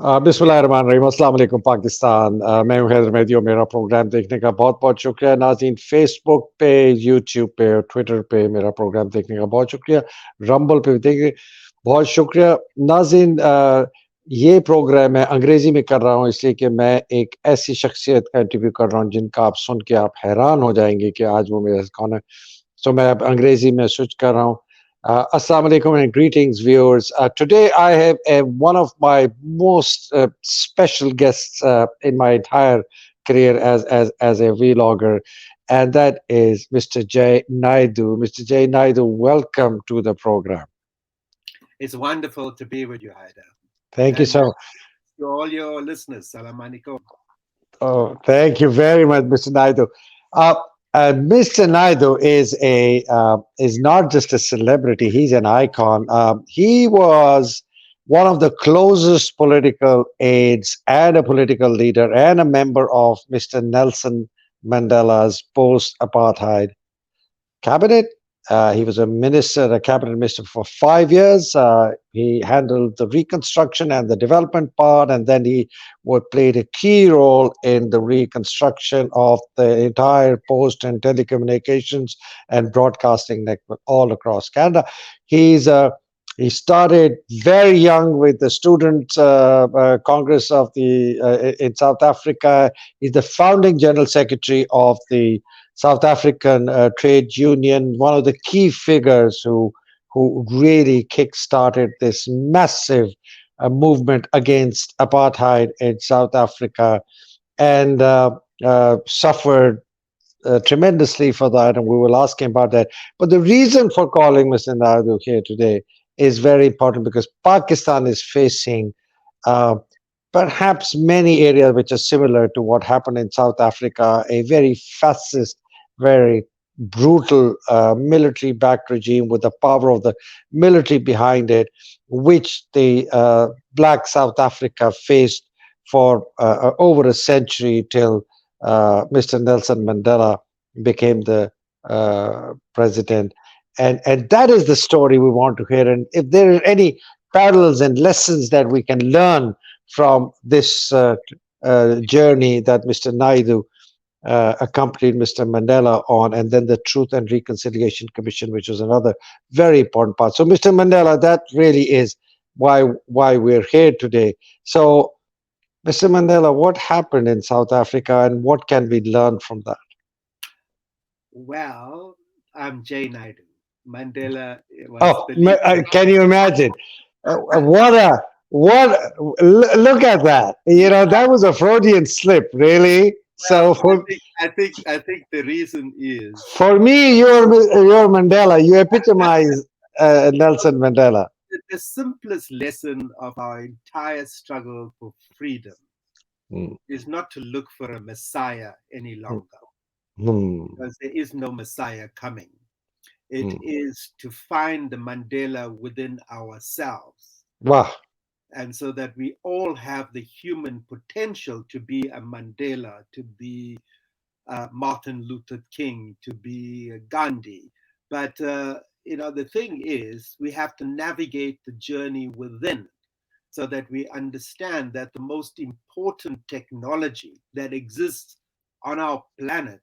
बिस्मिल्लाहिर्रहमानिर्रहीम अस्सलाम वालेकुम पाकिस्तान। मैं हूं हैदर मेहदी और मेरा प्रोग्राम देखने का बहुत बहुत शुक्रिया नाज़रीन। फेसबुक पे, यूट्यूब पे और ट्विटर पे मेरा प्रोग्राम देखने का बहुत शुक्रिया। रंबल पे भी देखिए, बहुत शुक्रिया नाज़रीन। ये प्रोग्राम मैं अंग्रेजी में कर रहा हूँ इसलिए कि मैं एक ऐसी शख्सियत का इंटरव्यू कर रहा हूँ जिनका आप सुन के आप हैरान हो जाएंगे कि आज वो मेरे साथ कौन है। So मैं अब अंग्रेजी में switch कर रहा हूँ। Assalamu alaikum and greetings, viewers. Today I have one of my most special guests in my entire career as a vlogger, and that is Mr. Jay Naidoo. Mr. Jay Naidoo, welcome to the program. It's wonderful to be with you, Haida. Thank you And so. to all your listeners, Salam alaikum. Oh, thank you very much, Mr. Naidu. Uh, Mr. Naidu is not just a celebrity; he's an icon. He was one of the closest political aides and a political leader and a member of Mr. Nelson Mandela's post-apartheid cabinet. He was a minister, a cabinet minister for 5 years. He handled the reconstruction and the development part, and then he played a key role in the reconstruction of the entire post and telecommunications and broadcasting network all across Canada. He's he started very young with the Student Congress of the in South Africa. He's the founding general secretary of the South African trade union, one of the key figures who really kick-started this massive movement against apartheid in South Africa, and suffered tremendously for that, and we will ask him about that. But the reason for calling Mr. Naidu here today is very important because Pakistan is facing uh, perhaps many areas which are similar to what happened in South Africa, a very fascist, very brutal military backed regime with the power of the military behind it, which the black South Africa faced for over a century till Mr. Nelson Mandela became the president. And that is the story we want to hear. And if there are any parallels and lessons that we can learn from this journey that Mr. Naidu accompanied Mr. Mandela on, and then the Truth and Reconciliation Commission, which was another very important part. So, Mr. Mandela, that really is why we're here today. So, Mr. Mandela, what happened in South Africa, and what can we learn from that? Well, I'm Jay Naidoo. Mandela was Oh, the leader. can you imagine? What a look at that. You know, that was a Freudian slip, really. Well, So I think the reason is for me, you're Mandela. You epitomize Nelson Mandela. the simplest lesson of our entire struggle for freedom Mm, is not to look for a Messiah any mm, longer, mm, because there is no Messiah coming. It mm. is to find the Mandela within ourselves, Wow. and so that we all have the human potential to be a Mandela, to be Martin Luther King, to be Gandhi. But the thing is, we have to navigate the journey within, so that we understand that the most important technology that exists on our planet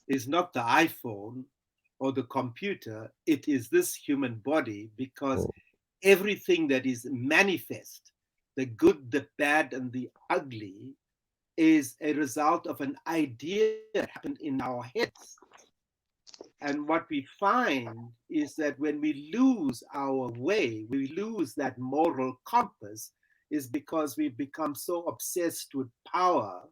is not the iPhone or the computer, it is this human body, because everything that is manifest, the good, the bad, and the ugly, is a result of an idea that happened in our heads. And what we find is that when we lose our way, we lose that moral compass, is because we become so obsessed with power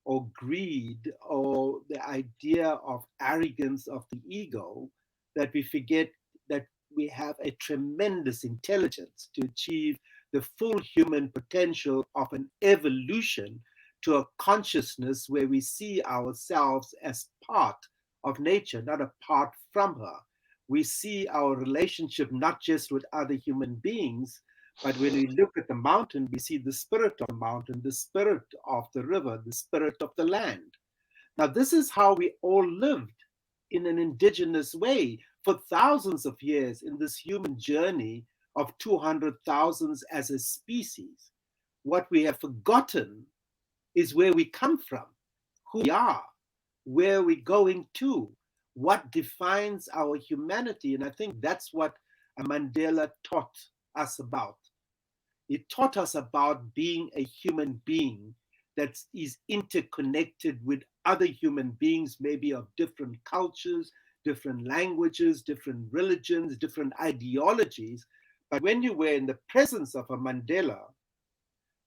or greed or the idea of arrogance of the ego, that we forget that we have a tremendous intelligence to achieve the full human potential of an evolution to a consciousness where we see ourselves as part of nature, not apart from her. We see our relationship not just with other human beings, but when we look at the mountain, we see the spirit of the mountain, the spirit of the river, the spirit of the land. Now, this is how we all lived in an indigenous way for thousands of years in this human journey of 200,000 as a species. what we have forgotten is where we come from, who we are, where we're going to, what defines our humanity. And I think that's what Mandela taught us about. He taught us about being a human being that is interconnected with other human beings, maybe of different cultures, different languages, different religions, different ideologies. But when you were in the presence of a Mandela,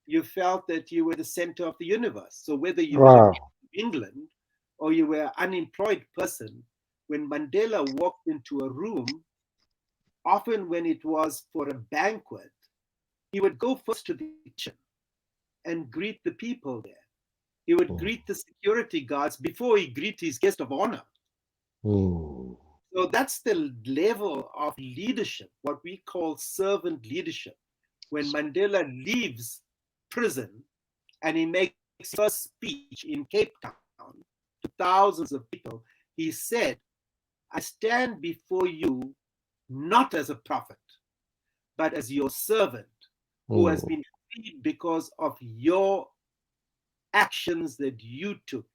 you felt that you were the center of the universe. So whether you were the Wow. king of England or you were an unemployed person, when Mandela walked into a room, often when it was for a banquet, he would go first to the kitchen and greet the people there. He would Mm, greet the security guards before he greet his guest of honor. mm, So that's the level of leadership, what we call servant leadership. When Mandela leaves prison and he makes his first speech in Cape Town to thousands of people, he said, I stand before you not as a prophet, but as your servant who has mm, been freed because of your actions that you took.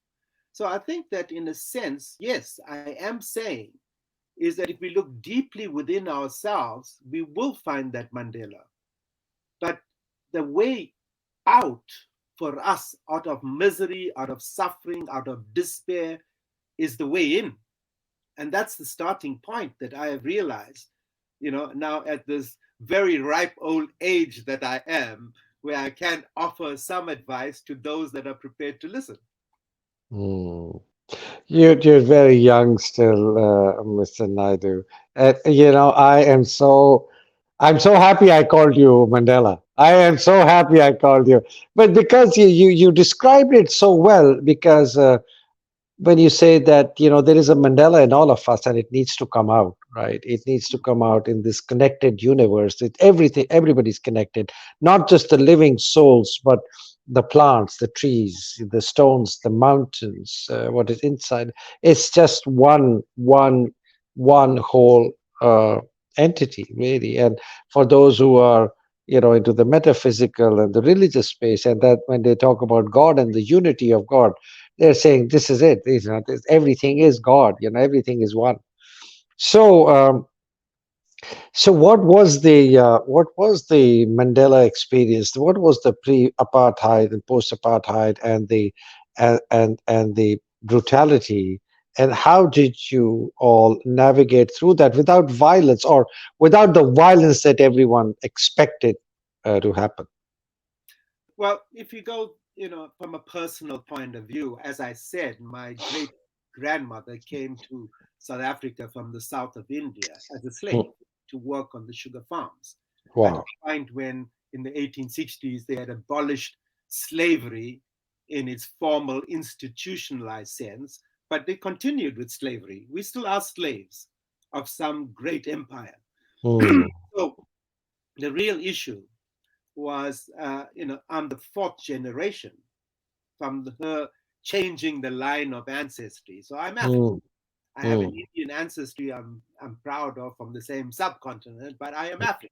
So I think that in a sense, yes, I am saying is that if we look deeply within ourselves, we will find that Mandela. But the way out for us out of misery, out of suffering, out of despair is the way in. And that's the starting point that I have realized, now at this very ripe old age that I am, where I can offer some advice to those that are prepared to listen. mm. You're very young still, Mr. Naidu. I'm so happy I called you Mandela. I am so happy I called you, but because you described it so well. Because when you say that there is a Mandela in all of us and it needs to come out, right? It needs to come out in this connected universe. It everything Everybody's connected, not just the living souls, but the plants, the trees, the stones, the mountains, what is inside. It's just one whole entity, really. And for those who are into the metaphysical and the religious space, and that when they talk about God and the unity of God, they're saying this is it. Everything is God. Everything is one. So, so what was the Mandela experience? What was the pre-apartheid and post-apartheid and the brutality? And how did you all navigate through that without violence, or without the violence that everyone expected to happen? Well, if you go, from a personal point of view, as I said, my great grandmother came to South Africa from the south of India as a Mm. slave to work on the sugar farms at a Wow. point when in the 1860s they had abolished slavery in its formal institutionalized sense, but they continued with slavery. We still are slaves of some great empire. Mm, So the real issue was, I'm the fourth generation from her changing the line of ancestry. So I'm African. mm, I have an mm, Indian ancestry I'm proud of from the same subcontinent, but I am African.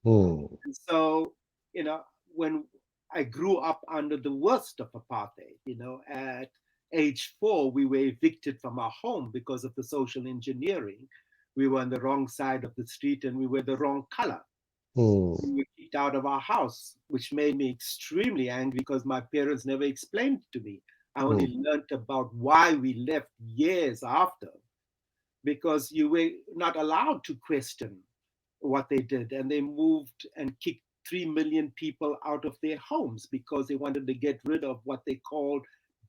mm, And so, when I grew up under the worst of apartheid, at age 4, we were evicted from our home because of the social engineering. We were on the wrong side of the street and we were the wrong color. mm, We were kicked out of our house, which made me extremely angry because my parents never explained to me. I only mm, learned about why we left years after, because you were not allowed to question what they did. And they moved and kicked 3 million people out of their homes because they wanted to get rid of what they called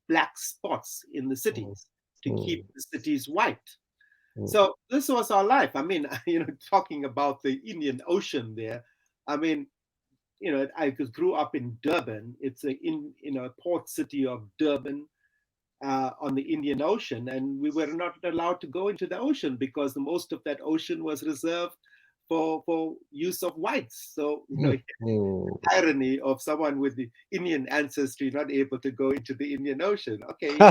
black spots in the mm, cities to keep mm, the cities white. mm. So this was our life. I mean, talking about the Indian Ocean there, I mean, I grew up in Durban. It's a port city of Durban, on the Indian Ocean, and we were not allowed to go into the ocean because the most of that ocean was reserved for use of whites. So Mm, mm. irony of someone with the Indian ancestry not able to go into the Indian Ocean. Okay,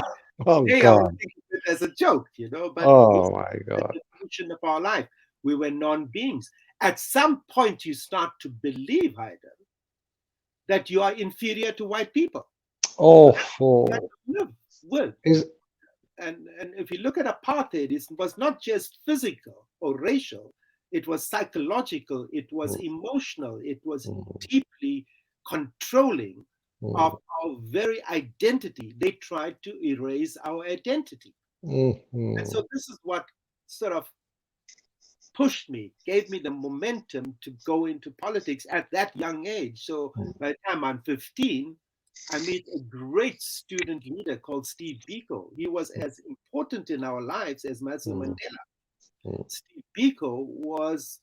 Oh today I would God. think of it as a joke, but this Oh is my the God. definition of our life. We were non-beings. At some point, you start to believe, Haida, that you are inferior to white people. So Oh, that's what oh. you live with. Is And if you look at apartheid, it was not just physical or racial, it was psychological, it was mm, emotional, it was mm, deeply controlling of mm, our very identity. They tried to erase our identity. And so mm, this is what sort of pushed me, gave me the momentum to go into politics at that young age. So mm, by the time I'm 15, I meet a great student leader called Steve Biko. He was as important in our lives as Nelson mm, Mandela. mm, Steve Biko was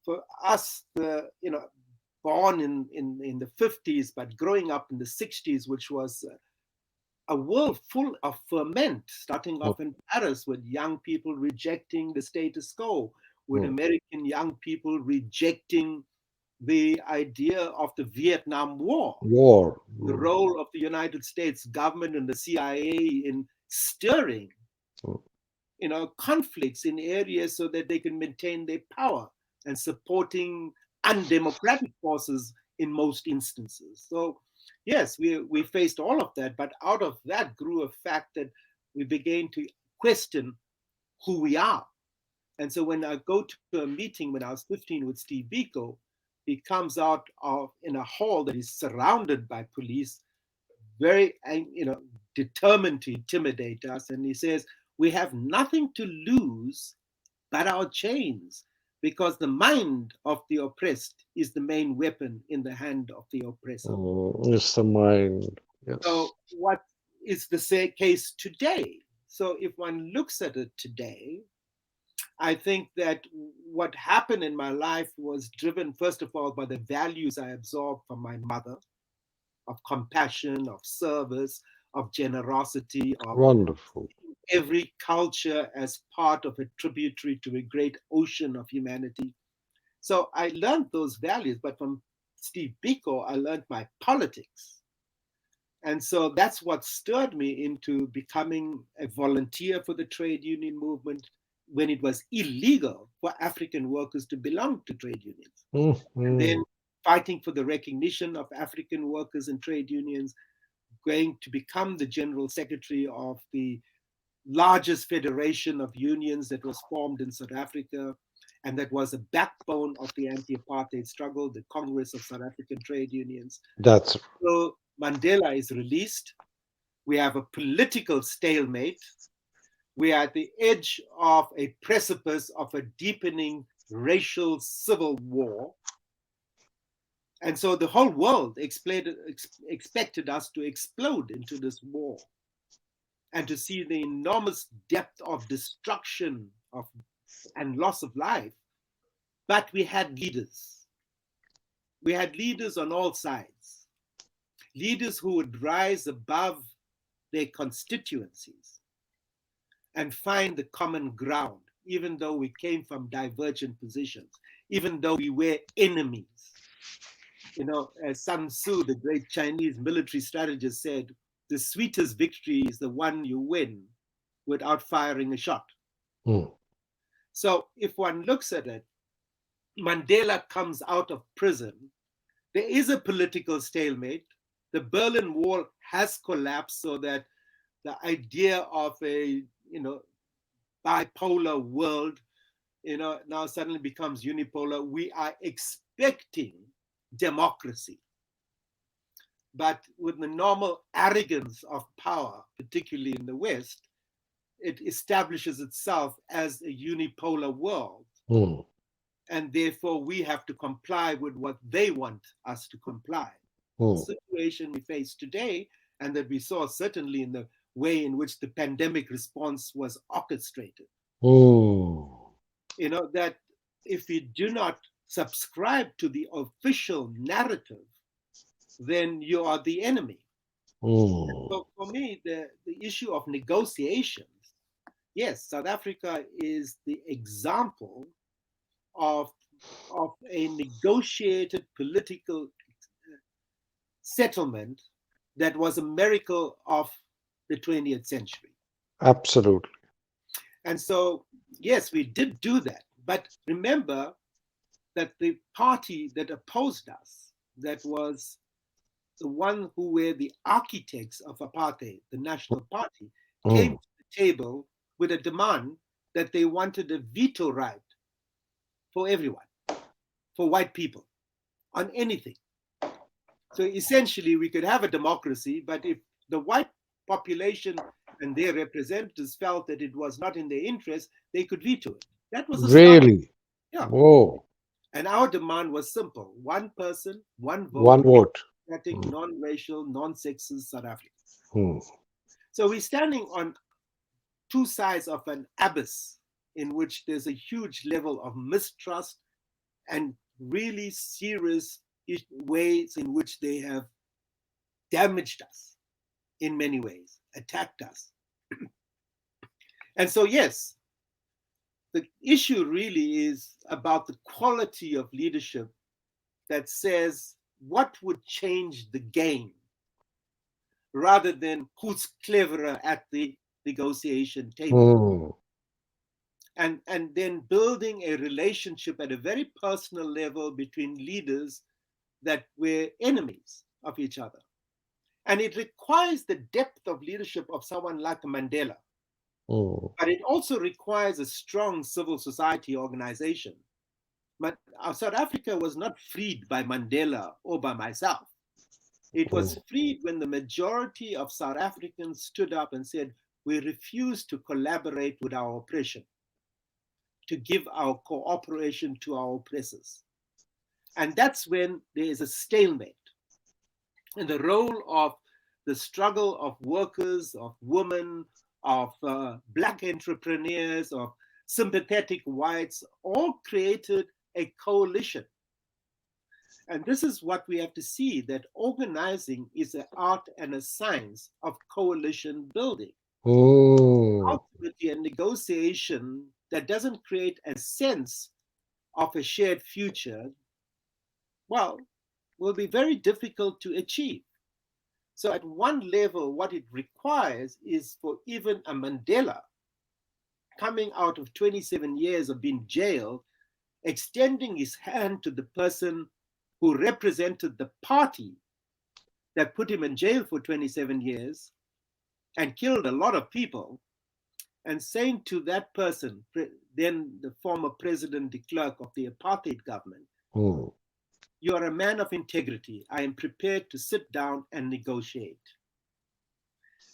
for us the born in the 50s but growing up in the 60s, which was a world full of ferment, starting mm, off in Paris with young people rejecting the status quo, with mm. American young people rejecting the idea of the Vietnam War, War. the Mm, role of the United States government and the CIA in stirring, mm, conflicts in areas so that they can maintain their power and supporting undemocratic forces in most instances. So, yes, we faced all of that, but out of that grew a fact that we began to question who we are. And so when I go to a meeting when I was 15 with Steve Biko, he comes out of in a hall that is surrounded by police, very determined to intimidate us, and he says we have nothing to lose but our chains, because the mind of the oppressed is the main weapon in the hand of the oppressor. It's the mind. Yes. So what is the case today? So if one looks at it today, I think that what happened in my life was driven, first of all, by the values I absorbed from my mother, of compassion, of service, of generosity, of Wonderful. every culture as part of a tributary to a great ocean of humanity. So I learned those values, but from Steve Biko, I learned my politics. And so that's what stirred me into becoming a volunteer for the trade union movement when it was illegal for African workers to belong to trade unions. And then Mm, fighting for the recognition of African workers and trade unions, going to become the general secretary of the largest federation of unions that was formed in South Africa and that was a backbone of the anti-apartheid struggle, the Congress of South African Trade Unions. that's So Mandela is released. We have a political stalemate. We are at the edge of a precipice of a deepening racial civil war. And so the whole world expected us to explode into this war and to see the enormous depth of destruction and loss of life. But we had leaders. We had leaders on all sides, leaders who would rise above their constituencies and find the common ground, even though we came from divergent positions, even though we were enemies. As Sun Tzu, the great Chinese military strategist, said, the sweetest victory is the one you win without firing a shot. mm, So if one looks at it, Mandela comes out of prison. There is a political stalemate. The Berlin Wall has collapsed so that the idea of a bipolar world now suddenly becomes unipolar. We are expecting democracy, but with the normal arrogance of power, particularly in the West, it establishes itself as a unipolar world. mm, And therefore, we have to comply with what they want us to comply. The mm, situation we face today, and that we saw certainly in the way in which the pandemic response was orchestrated, mm, that if we do not subscribe to the official narrative, then you are the enemy. mm. So for me, the issue of negotiations, yes, South Africa is the example of, of a negotiated political settlement that was a miracle of the 20th century. Absolutely. And so, yes, we did do that. But remember that the party that opposed us, that was the one who were the architects of apartheid, the National Party, came Mm. to the table with a demand that they wanted a veto right for everyone, for white people, on anything. So essentially, we could have a democracy, but if the white population and their representatives felt that it was not in their interest, they could veto it. That was a start. Really? Yeah. Whoa. And our demand was simple: one person, one One vote, vote. democratic, Mm. non racial, non sexist South Africa. Mm. So we're standing on two sides of an abyss in which there's a huge level of mistrust and really serious ways in which they have damaged us in many ways, attacked us. And so, yes, the issue really is about the quality of leadership that says what would change the game rather than who's cleverer at the negotiation table. Mm. And then building a relationship at a very personal level between leaders that were enemies of each other. And it requires the depth of leadership of someone like Mandela, Mm. but it also requires a strong civil society organization. But South Africa was not freed by Mandela or by myself. It was Mm. freed when the majority of South Africans stood up and said, we refuse to collaborate with our oppression, to give our cooperation to our oppressors. And that's when there is a stalemate. And the role of the struggle of workers, of women, of Black entrepreneurs, of sympathetic whites, all created a coalition. And this is what we have to see, that organizing is an art and a science of coalition building. Mm. Ultimately, a negotiation that doesn't create a sense of a shared future, well, will be very difficult to achieve. So, at one level, what it requires is for even a Mandela coming out of 27 years of being jailed, extending his hand to the person who represented the party that put him in jail for 27 years and killed a lot of people, and saying to that person, then the former President de Klerk of the apartheid government, Mm. you are a man of integrity. I am prepared to sit down and negotiate.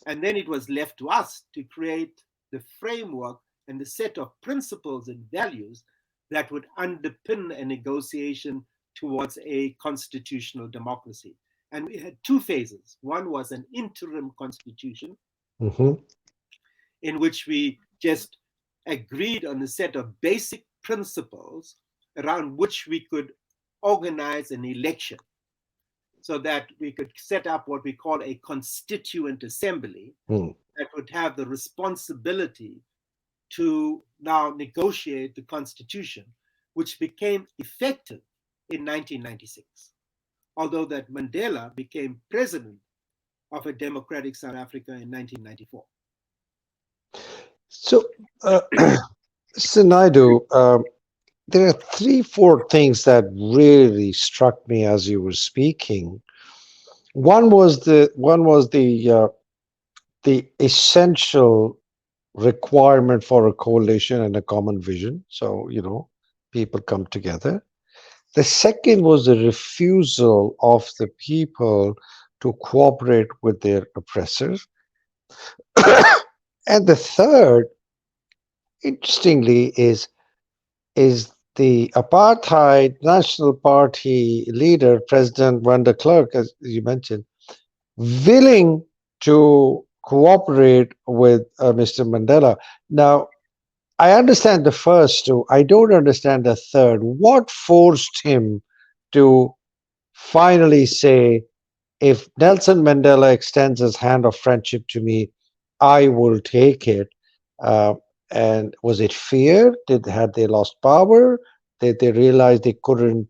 And then it was left to us to create the framework and the set of principles and values that would underpin a negotiation towards a constitutional democracy. And we had two phases. One was an interim constitution Mhm. in which we just agreed on a set of basic principles around which we could organize an election so that we could set up what we call a constituent assembly Mm. that would have the responsibility to now negotiate the constitution, which became effective in 1996, although that Mandela became president of a democratic South Africa in 1994. So, so Naidu, there are three, four things that really struck me as you were speaking. One was the essential requirement for a coalition and a common vision. So, people come together. The second was the refusal of the people to cooperate with their oppressors. And the third, interestingly, is the apartheid National Party leader, President van der Klerk, as you mentioned, willing to cooperate with Mr. Mandela. Now, I understand the first two. I don't understand the third. What forced him to finally say, if Nelson Mandela extends his hand of friendship to me, I will take it? Uh, and was it fear? Had they lost power? Did they realize they couldn't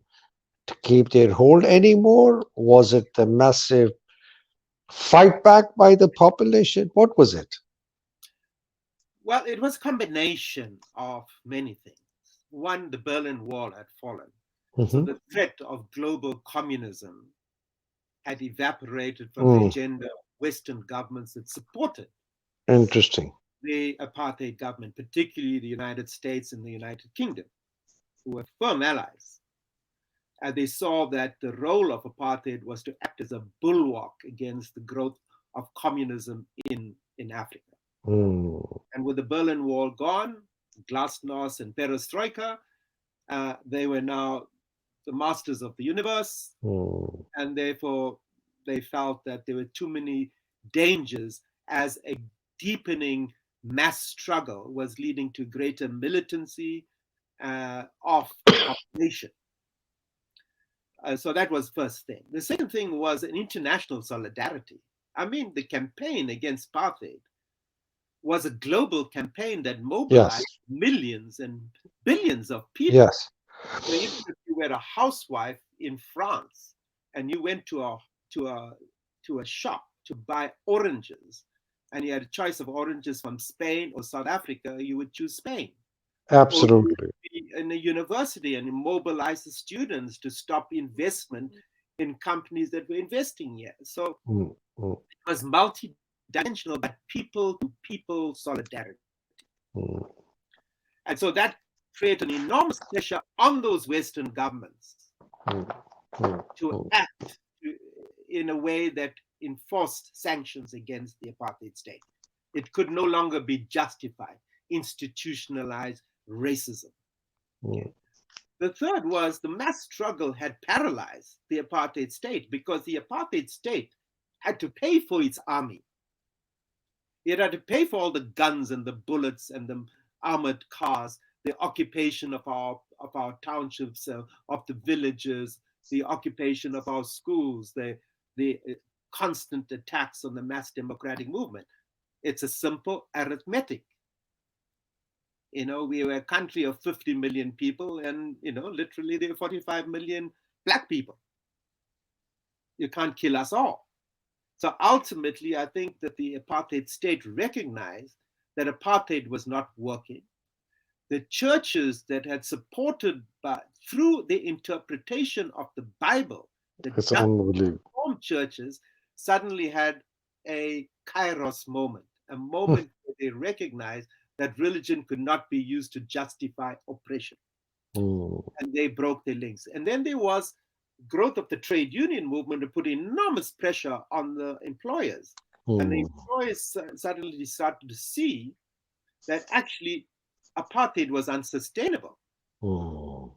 keep their hold anymore? Was it the massive fight back by the population? What was it? Well, it was a combination of many things. One, the Berlin Wall had fallen. So Hmm. the threat of global communism had evaporated from the Mm. agenda of Western governments that supported Interesting. the apartheid government, particularly the United States and the United Kingdom, who were firm allies. And they saw that the role of apartheid was to act as a bulwark against the growth of communism in Africa. Mm. And with the Berlin Wall gone, glasnost and perestroika, they were now the masters of the universe, Mm. and therefore they felt that there were too many dangers as a deepening mass struggle was leading to greater militancy of the population. So that was first thing. The second thing was an international solidarity. I mean, the campaign against apartheid was a global campaign that Yes. mobilized millions and billions of people. Yes. So even if you were a housewife in France and you went to a to a shop to buy oranges, and you had a choice of oranges from Spain or South Africa, you would choose Spain. Or you would Absolutely. be in a university and mobilize the students to stop investment in companies that were investing here. So Mm. Mm. it was multidimensional, but people to people solidarity. Mm. And so that created an enormous pressure on those Western governments Mm. Mm. to Mm. act in a way that enforced sanctions against the apartheid state. It could no longer be justified, institutionalized racism. Okay. Mm. The third was the mass struggle had paralyzed the apartheid state because the apartheid state had to pay for its army. It had to pay for all the guns and the bullets and the armored cars, the occupation of our townships, of the villages, the occupation of our schools, the constant attacks on the mass democratic movement. It's a simple arithmetic. You know, we were a country of 50 million people, and you know, literally there are 45 million black people. You can't kill us all. So ultimately, I think that the apartheid state recognized that apartheid was not working. The churches that had supported through the interpretation of the Bible, the It's Dutch unbelievable. Reformed churches suddenly had a kairos moment, a Mm. moment where they recognized that religion could not be used to justify oppression. Mm. And they broke their links. And then there was growth of the trade union movement to put enormous pressure on the employers. And the Mm. employers suddenly started to see that actually apartheid was unsustainable, Mm.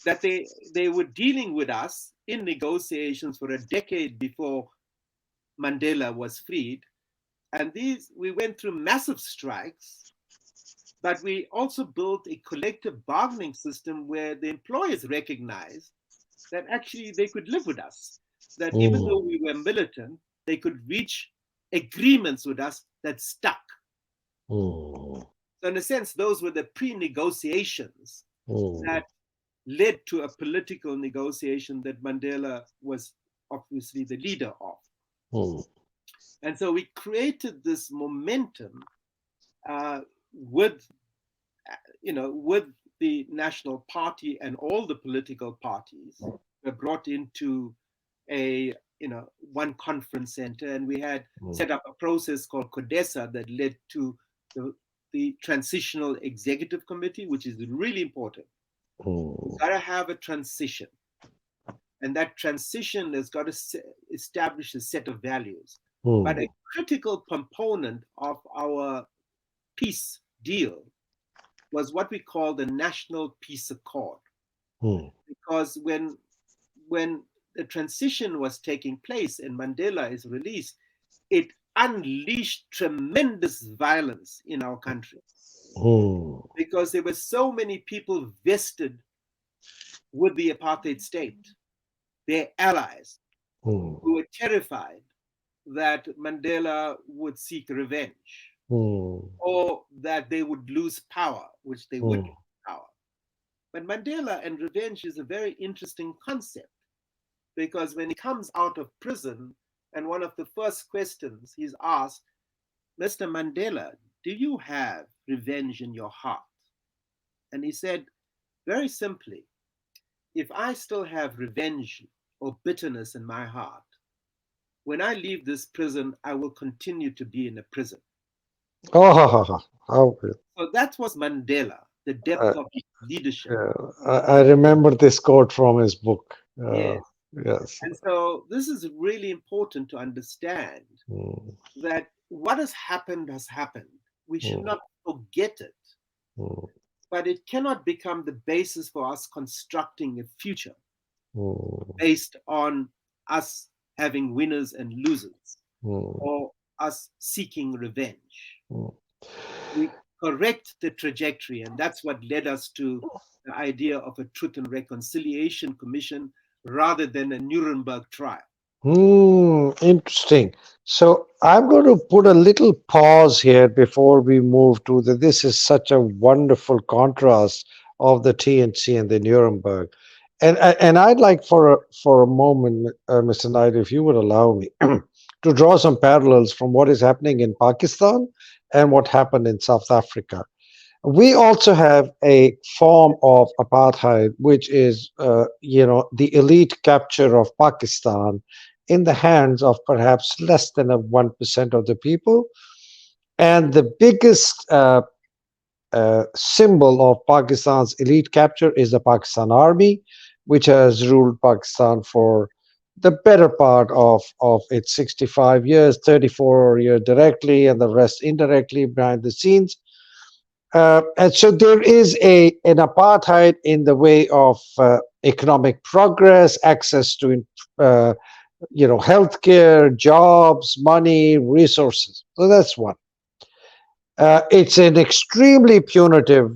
that they were dealing with us in negotiations for a decade before Mandela was freed. And these we went through massive strikes, but we also built a collective bargaining system where the employers recognized that actually they could live with us, that even though Mm. we were militant, they could reach agreements with us that stuck. Mm. So, in a sense, those were the pre negotiations Mm. that led to a political negotiation that Mandela was obviously the leader of. Mm. And so we created this momentum with, with the National Party, and all the political parties were brought into a one conference center, and we had Mm. set up a process called CODESA that led to the transitional executive committee, which is really important. You've Mm. got to have a transition, and that transition has got to establish a set of values. But Mm. a critical component of our peace deal was what we call the National Peace Accord, Mm. because when the transition was taking place and Mandela is released, it unleashed tremendous violence in our country Mm. because there were so many people vested with the apartheid state, their allies, Mm. who were terrified that Mandela would seek revenge Mm. or that they would lose power, which they would Mm. lose power. But Mandela and revenge is a very interesting concept, because when he comes out of prison, and one of the first questions he's asked, Mr. Mandela, do you have revenge in your heart? And he said, very simply, if I still have revenge or bitterness in my heart, when I leave this prison, I will continue to be in a prison. Oh, ha, ha, ha. How good. So that was Mandela, the depth Uh, of his leadership. yeah, I remember this quote from his book. Yes. Yes. And so this is really important to understand Mm, that what has happened has happened. We should mm, not forget it, mm, but it cannot become the basis for us constructing a future mm, based on us having winners and losers mm, or us seeking revenge. mm. We correct the trajectory, and that's what led us to the idea of a Truth and Reconciliation Commission rather than a Nuremberg trial. Interesting. So I'm going to put a little pause here before we move to the. This is such a wonderful contrast of the TNC and the Nuremberg, and I'd like for a moment, Mr. Knight, if you would allow me, to draw some parallels from what is happening in Pakistan and what happened in South Africa. We also have a form of apartheid, which is, the elite capture of Pakistan in the hands of perhaps less than a 1% of the people. And the biggest symbol of Pakistan's elite capture is the Pakistan Army, which has ruled Pakistan for the better part of its 65 years, 34 years directly, and the rest indirectly behind the scenes. And so there is an apartheid in the way of economic progress, access to uh, healthcare, jobs, money, resources. So that's one. It's an extremely punitive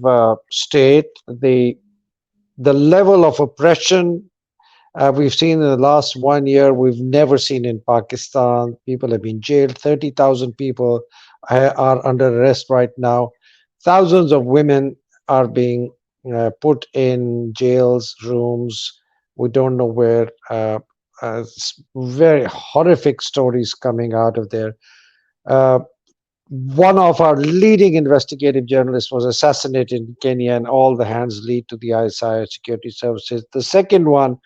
state. The level of oppression we've seen in the last 1 year, we've never seen in Pakistan. People have been jailed. 30,000 people are under arrest right now. Thousands of women are being put in jails, rooms. We don't know where. Very horrific stories coming out of there. Uh, One of our leading investigative journalists was assassinated in Kenya, and all the hands lead to the ISI security services. The second one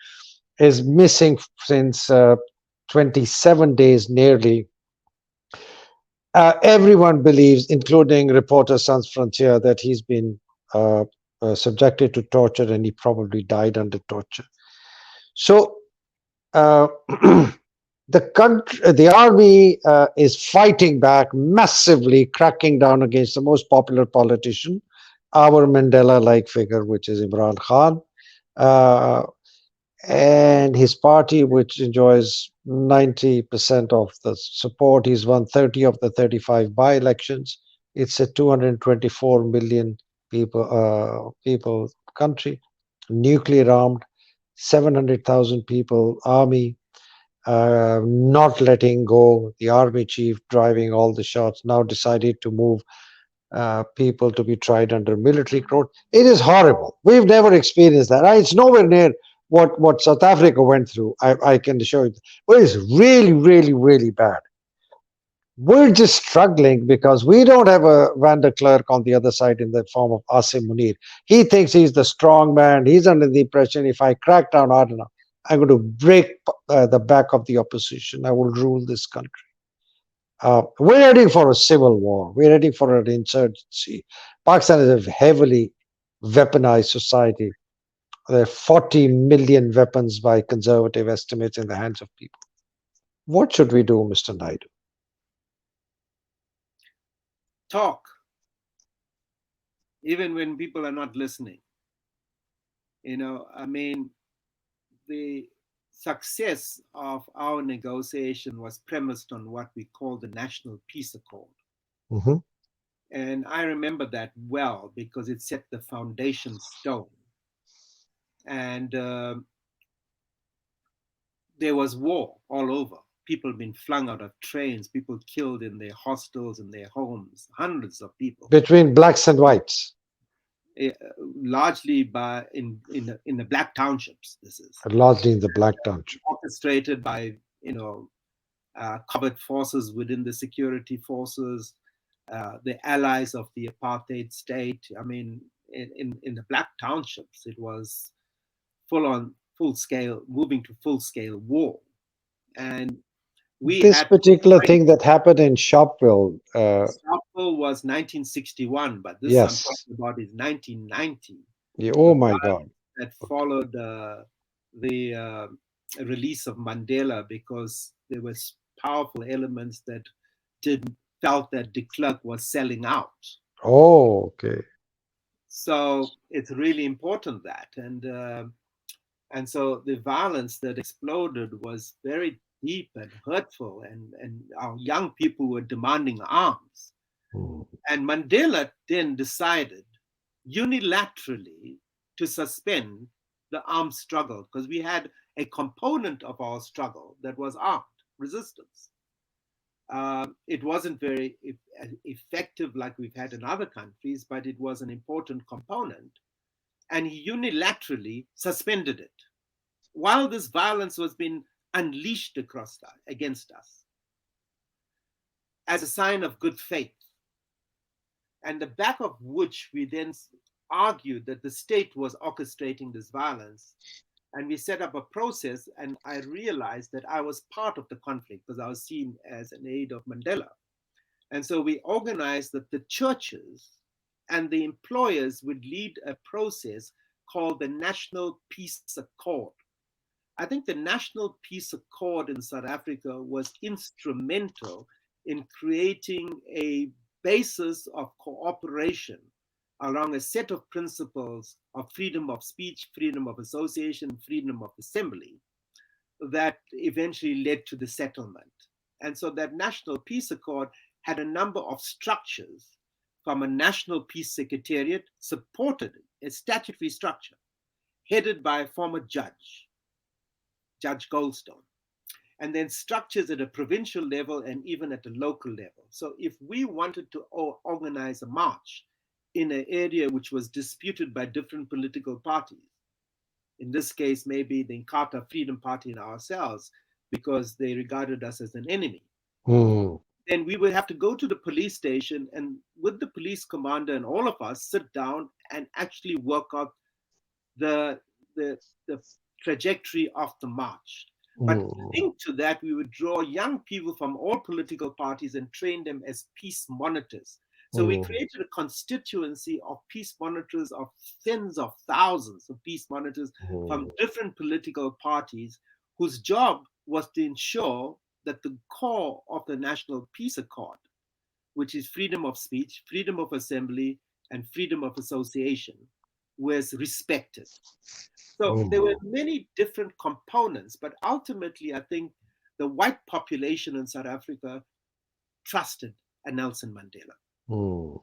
is missing since 27 days nearly. Everyone believes, including Reporters Sans Frontier, that he's been uh, subjected to torture and he probably died under torture. So uh, the army is fighting back massively, cracking down against the most popular politician, our Mandela-like figure, which is Imran Khan. Uh, and his party, which enjoys 90% of the support. He's won 30 of the 35 by-elections. It's a 224 million people country, nuclear armed, 700,000 people army, not letting go. The army chief driving all the shots now decided to move people to be tried under military court. It is horrible. We've never experienced that. It's nowhere near what South Africa went through. I can assure you. But it's really, really, really bad. We're just struggling because we don't have a Van der Klerk on the other side in the form of Asim Munir. He thinks he's the strong man. He's under the impression if I crack down hard enough, I'm going to break the back of the opposition. I will rule this country. We're heading for a civil war. We're heading for an insurgency. Pakistan is a heavily weaponized society. There are 40 million weapons by conservative estimates in the hands of people. What should we do, Mr. Naidu? Talk, even when people are not listening. I mean, the success of our negotiation was premised on what we call the National Peace Accord. Hmm. And I remember that well because it set the foundation stone. And there was war all over. People being flung out of trains, people killed in their hostels, in their homes, hundreds of people. Between blacks and whites, Largely by in the black townships. This is largely in the black township. orchestrated by covert forces within the security forces, the allies of the apartheid state. I mean, in the black townships, it was full scale, moving to full scale war. And We This had particular thing that happened in Shopville, Stockport was 1961, but this I'm yes. talking about is 1990. Yeah, The oh my God. violence that followed the release of Mandela, because there was powerful elements that did felt that de Klerk was selling out. Oh, okay. So it's really important that, and so the violence that exploded was very deep and hurtful, and our young people were demanding arms. Mm, And Mandela then decided unilaterally to suspend the armed struggle, because we had a component of our struggle that was armed resistance. It wasn't very effective like we've had in other countries, but it was an important component. And he unilaterally suspended it while this violence was being unleashed against us as a sign of good faith. And the back of which we then argued that the state was orchestrating this violence. And we set up a process, and I realized that I was part of the conflict because I was seen as an aide of Mandela. And so we organized that the churches and the employers would lead a process called the National Peace Accord. I think the National Peace Accord in South Africa was instrumental in creating a basis of cooperation along a set of principles of freedom of speech, freedom of association, freedom of assembly that eventually led to the settlement. And so that National Peace Accord had a number of structures, from a National Peace Secretariat, supported a statutory structure headed by a former judge, Judge Goldstone, and then structures at a provincial level and even at a local level. So if we wanted to organize a march in an area which was disputed by different political parties, in this case, maybe the Inkatha Freedom Party and ourselves, because they regarded us as an enemy, mm, then we would have to go to the police station and with the police commander and all of us sit down and actually work out the, the, the trajectory of the march. But mm, linked to that, we would draw young people from all political parties and train them as peace monitors. So we mm, created a constituency of peace monitors, of tens of thousands of peace monitors from mm, different political parties, whose job was to ensure that the core of the National Peace Accord, which is freedom of speech, freedom of assembly, and freedom of association, was respected. So there were mm, many different components, but ultimately, I think the white population in South Africa trusted a Nelson Mandela mm,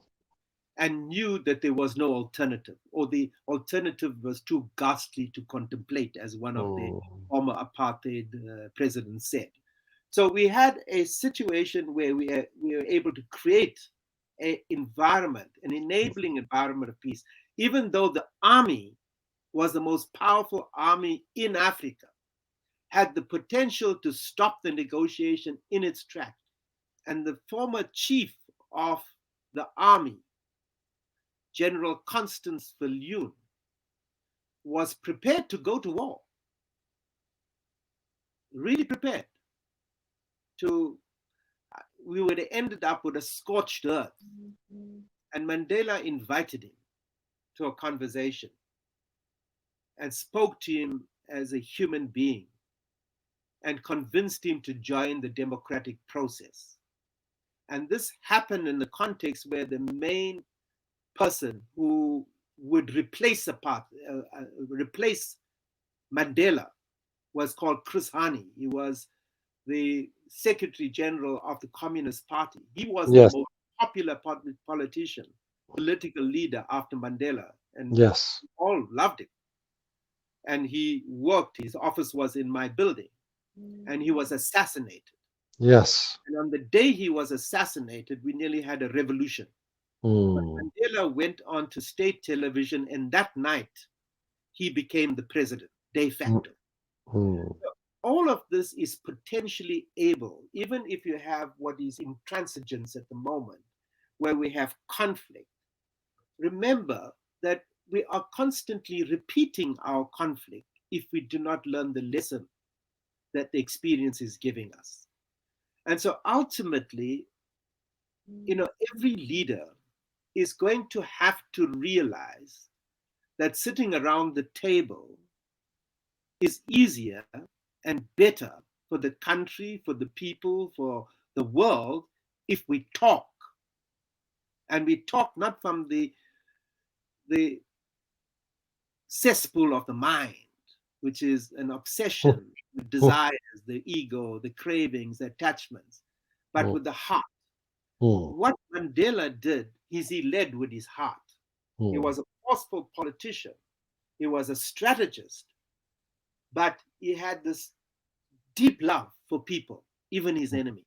and knew that there was no alternative, or the alternative was too ghastly to contemplate, as one of the mm, former apartheid presidents said. So we had a situation where we were able to create an environment, an enabling environment of peace, even though the army was the most powerful army in Africa, had the potential to stop the negotiation in its tracks. And the former chief of the army, General Constance Viljoen, was prepared to go to war, really prepared to. We would have ended up with a scorched earth. And Mandela invited him to a conversation and spoke to him as a human being and convinced him to join the democratic process. And this happened in the context where the main person who would replace Mandela was called Chris Hani. He was the Secretary General of the Communist Party. He was the yes, most popular politician, political leader after Mandela, and yes, all loved him. And he worked, his office was in my building, and he was assassinated. yes. And on the day he was assassinated, we nearly had a revolution. But Mm, Mandela went on to state television, and that night he became the president de mm, facto. mm, So all of this is potentially able, even if you have what is intransigence at the moment, where we have conflict. Remember that we are constantly repeating our conflict if we do not learn the lesson that the experience is giving us. And so ultimately, every leader is going to have to realize that sitting around the table is easier and better for the country, for the people, for the world if we talk. And we talk not from the cesspool of the mind, which is an obsession, the desires, the ego, the cravings, the attachments, but with the heart. What Mandela did is he led with his heart. He was a forceful politician. He was a strategist, but he had this deep love for people, even his enemies.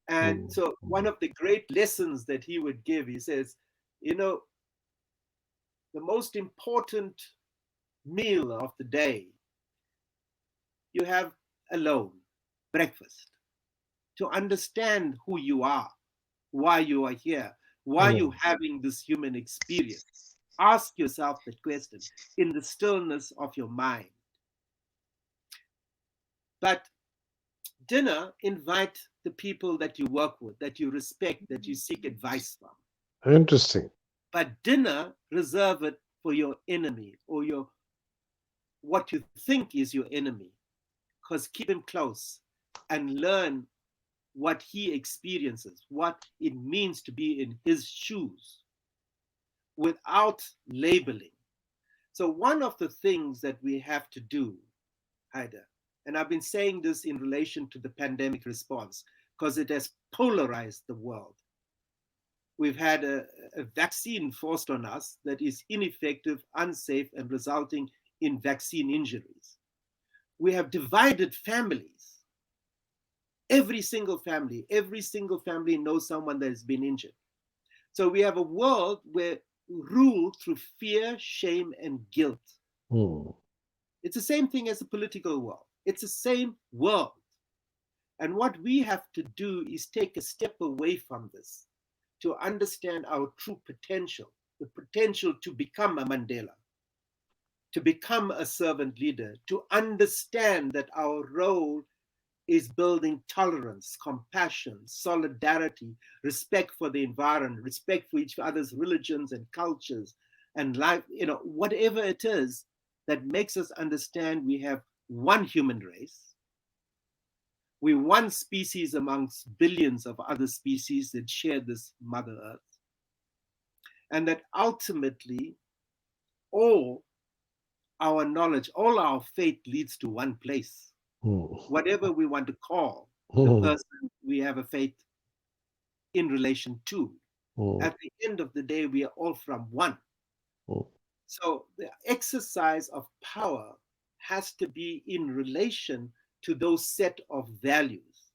And so, one of the great lessons that he would give, he says, you know, the most important meal of the day you have alone, breakfast, to understand who you are, why you are here, why you're having this human experience. Ask yourself that question in the stillness of your mind. But dinner, invite the people that you work with, that you respect, that you seek advice from. Interesting. But dinner, reserve it for your enemy or your what you think is your enemy, because keep him close and learn what he experiences, what it means to be in his shoes without labeling. So one of the things that we have to do, Haida, and I've been saying this in relation to the pandemic response, because it has polarized the world. We've had a vaccine forced on us that is ineffective, unsafe, and resulting in vaccine injuries. We have divided families. Every single family knows someone that has been injured. So we have a world where ruled through fear, shame, and guilt. It's the same thing as the political world. It's the same world. And what we have to do is take a step away from this to understand our true potential, the potential to become a Mandela, to become a servant leader, to understand that our role is building tolerance, compassion, solidarity, respect for the environment, respect for each other's religions and cultures and life, whatever it is that makes us understand we have one human race. We're one species amongst billions of other species that share this Mother Earth. And that ultimately all our knowledge, all our faith leads to one place. Whatever we want to call the person we have a faith in relation to. At the end of the day, we are all from one. So the exercise of power has to be in relation to those set of values,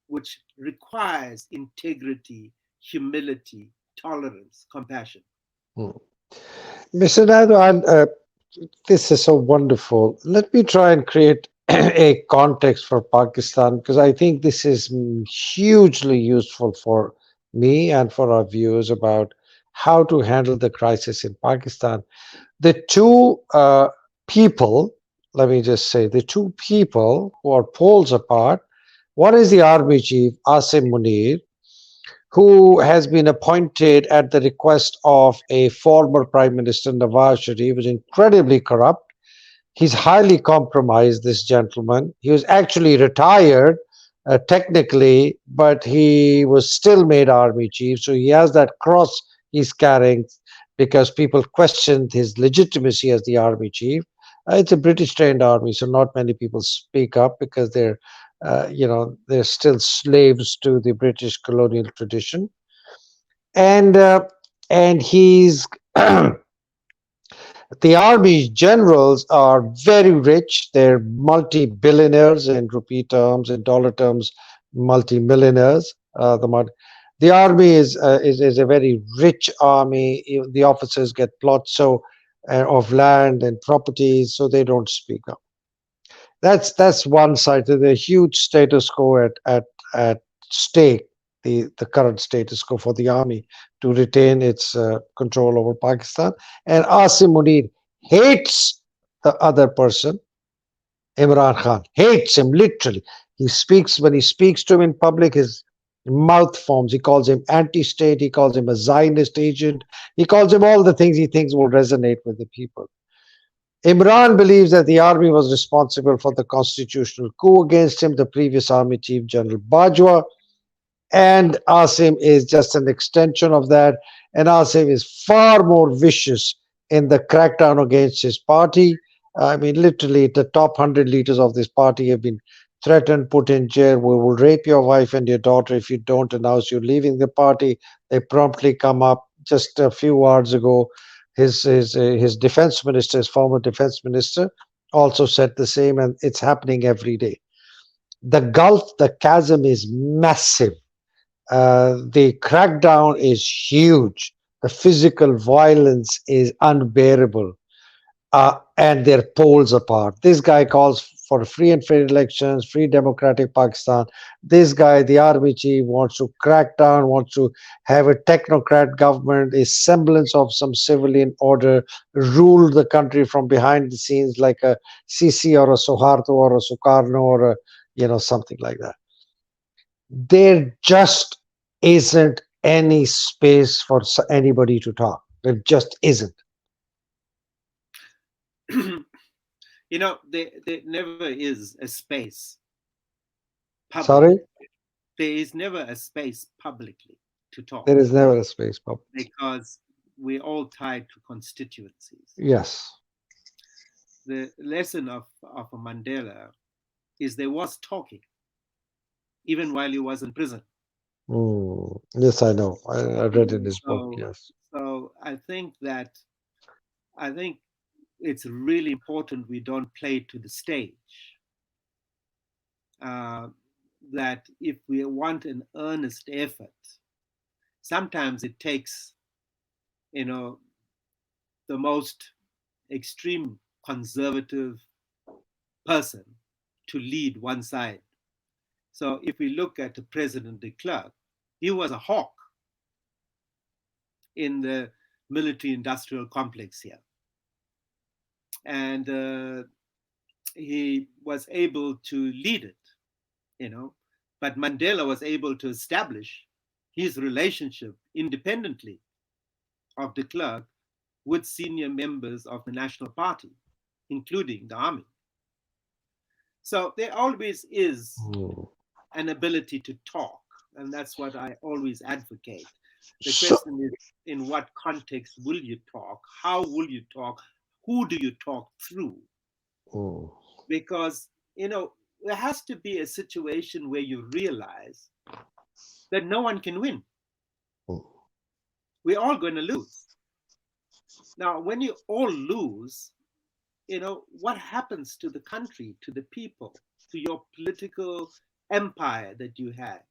which requires integrity, humility, tolerance, compassion. Mr. Naidu, this is so wonderful. Let me try and create a context for Pakistan because I think this is hugely useful for me and for our viewers about how to handle the crisis in Pakistan. The two people, let me just say, the two people who are poles apart, one is the army chief, Asim Munir, who has been appointed at the request of a former Prime Minister, Nawaz Sharif, was incredibly corrupt. He's highly compromised, this gentleman. He was actually retired technically, but he was still made army chief. So he has that cross he's carrying because people questioned his legitimacy as the army chief. It's a British trained army, so not many people speak up because they're still slaves to the British colonial tradition. And he's the army generals are very rich. They're multi-billionaires in rupee terms, in dollar terms, multi-millionaires. The army is a very rich army. The officers get plots of land and properties, so they don't speak up. That's one side. There's a huge status quo at stake. The current status quo for the army to retain its control over Pakistan. And Asim Munir hates the other person, Imran Khan, hates him literally. He speaks when he speaks to him in public, his mouth forms. He calls him anti-state. He calls him a Zionist agent. He calls him all the things he thinks will resonate with the people. Imran believes that the army was responsible for the constitutional coup against him. The previous army chief, General Bajwa, and Asim is just an extension of that. And Asim is far more vicious in the crackdown against his party. I mean, literally, the top 100 leaders of this party have been threatened, put in jail. We will rape your wife and your daughter if you don't announce you're leaving the party. They promptly come up. Just a few hours ago, his defense minister, his former defense minister, also said the same, and it's happening every day. The gulf, the chasm is massive. The crackdown is huge. The physical violence is unbearable, and they're poles apart. This guy calls for free and fair elections, free democratic Pakistan. This guy, the army chief, wants to crack down, wants to have a technocrat government, a semblance of some civilian order, rule the country from behind the scenes like a Sisi or a Suharto or a Sukarno or a, something like that. There just isn't any space for anybody to talk. There just isn't. There never is a space Sorry? publicly. There is never a space publicly to talk There is never a space, Bob. because we're all tied to constituencies. Yes. The lesson of Mandela is there was talking, even while he was in prison. Yes, I know. I read in his book. So, Yes. so I think it's really important we don't play to the stage. Uh, that if we want an earnest effort, sometimes it takes, you know, the most extreme conservative person to lead one side. So if we look at the President de Klerk, he was a hawk in the military industrial complex here. And he was able to lead it. But Mandela was able to establish his relationship independently of de Klerk with senior members of the National Party, including the army. So there always is Mm. an ability to talk, and that's what I always advocate. The So, question is, in what context will you talk? How will you talk? Who do you talk through? mm, Because, there has to be a situation where you realize that no one can win. mm, We're all going to lose. Now, when you all lose, what happens to the country, to the people, to your political empire that you had,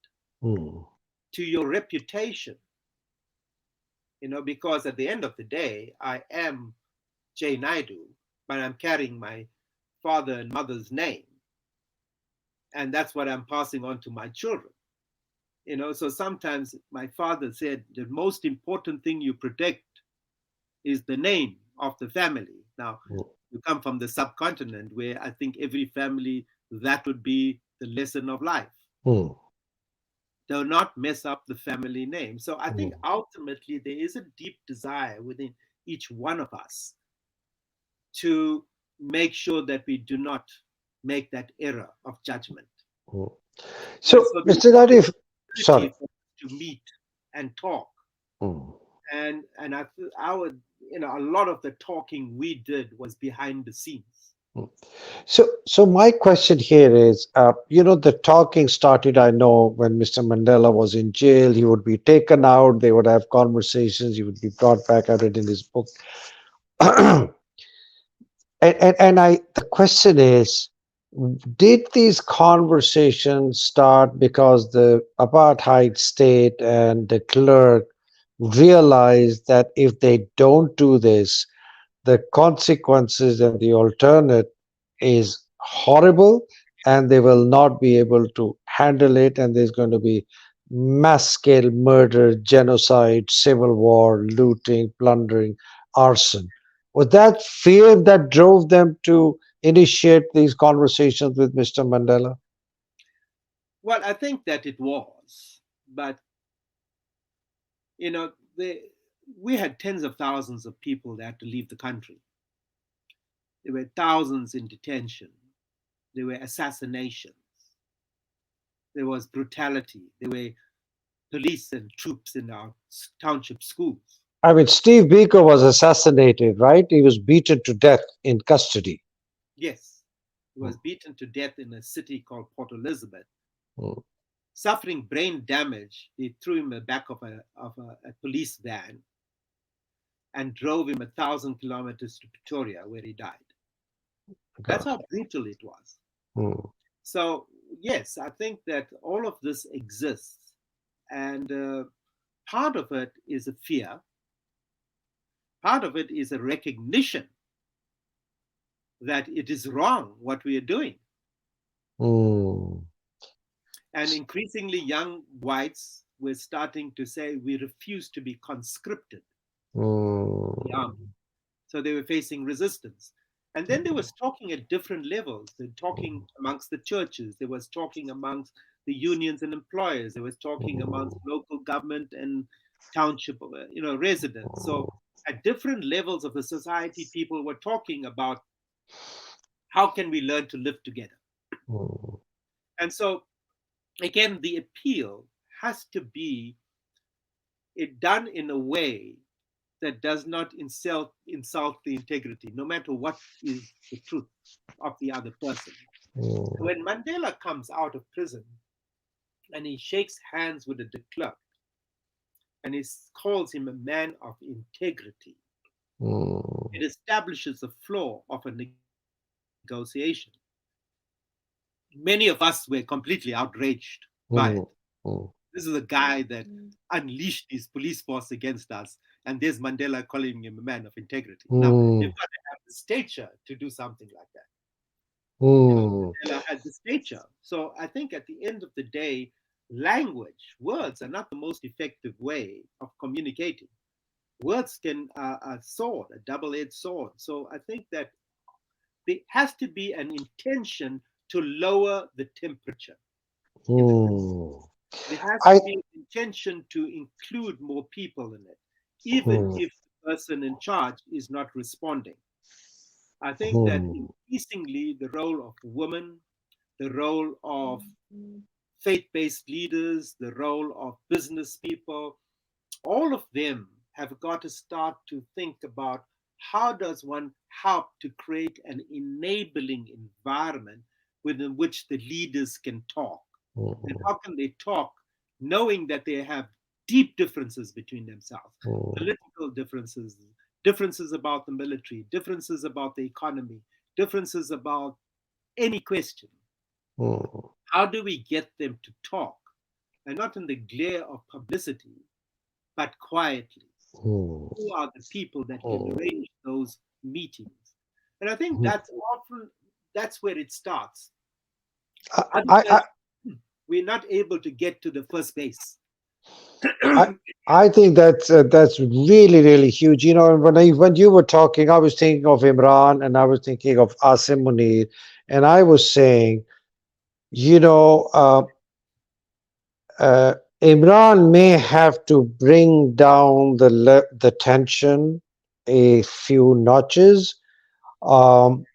mm, to your reputation? Because at the end of the day, I am J. Naidoo, but I'm carrying my father and mother's name. And that's what I'm passing on to my children. So sometimes my father said the most important thing you protect is the name of the family. Now, mm, you come from the subcontinent where I think every family, that would be the lesson of life. mm, Do not mess up the family name. So I think mm. ultimately there is a deep desire within each one of us to make sure that we do not make that error of judgment. Mm. And So, so there's Mr. always Nadif, ability sorry. for us to meet and talk. Mm, And I would, a lot of the talking we did was behind the scenes. mm. So my question here is, the talking started, I know, when Mr. Mandela was in jail. He would be taken out. They would have conversations. He would be brought back. I read in his book. And the question is, did these conversations start because the apartheid state and the clerk realized that if they don't do this, the consequences and the alternate is horrible, and they will not be able to handle it, and there's going to be mass scale murder, genocide, civil war, looting, plundering, arson? Was that fear that drove them to initiate these conversations with Mr. Mandela? Well, I think that it was, but you know, we had tens of thousands of people that had to leave the country. There were thousands in detention. There were assassinations. There was brutality. There were police and troops in our township schools. I mean, Steve Biko was assassinated, right? He was beaten to death in custody. Yes, he Mm, was beaten to death in a city called Port Elizabeth. mm, Suffering brain damage, they threw him in the back of a police van and drove him 1,000 kilometers to Pretoria, where he died. That's God. how brutal it was. Mm, So, yes, I think that all of this exists. And part of it is a fear, part of it is a recognition that it is wrong what we are doing. mm, And increasingly, young whites were starting to say, we refuse to be conscripted in the mm, army. So they were facing resistance. And then they was talking at different levels. They're talking amongst the churches. There was talking amongst the unions and employers. There was talking amongst local government and township, residents. So at different levels of the society, people were talking about how can we learn to live together. mm, And so again, the appeal has to be done in a way that does not insult the integrity, no matter what is the truth of the other person. mm, When Mandela comes out of prison and he shakes hands with the clerk and he calls him a man of integrity, mm, it establishes a flaw of a negotiation. Many of us were completely outraged by it. mm, This is a guy that unleashed his police force against us, and there's Mandela calling him a man of integrity. Now, mm, you've got to have the stature to do something like that. mm, Mandela had the stature. So I think at the end of the day, language, words are not the most effective way of communicating. Words can a sword, a double-edged sword. So I think that there has to be an intention to lower the temperature in the country. mm. There has to I be an intention to include more people in it, even mm, if the person in charge is not responding. I think that mm, increasingly the role of women, the role of faith based leaders, the role of business people, all of them have got to start to think about how does one help to create an enabling environment within which the leaders can talk. And mm, how can they talk knowing that they have deep differences between themselves, mm, political differences, differences about the military, differences about the economy, differences about any question? mm, How do we get them to talk? And not in the glare of publicity, but quietly. mm, Who are the people that can mm. arrange those meetings? And I think Mhm. that's where it starts. I, Otherwise, we're not able to get to the first base. I, I think that's really really huge. You know, when you were talking, I was thinking of Imran and I was thinking of Asim Munir, and I was saying, you know, Imran may have to bring down the tension a few notches. Um,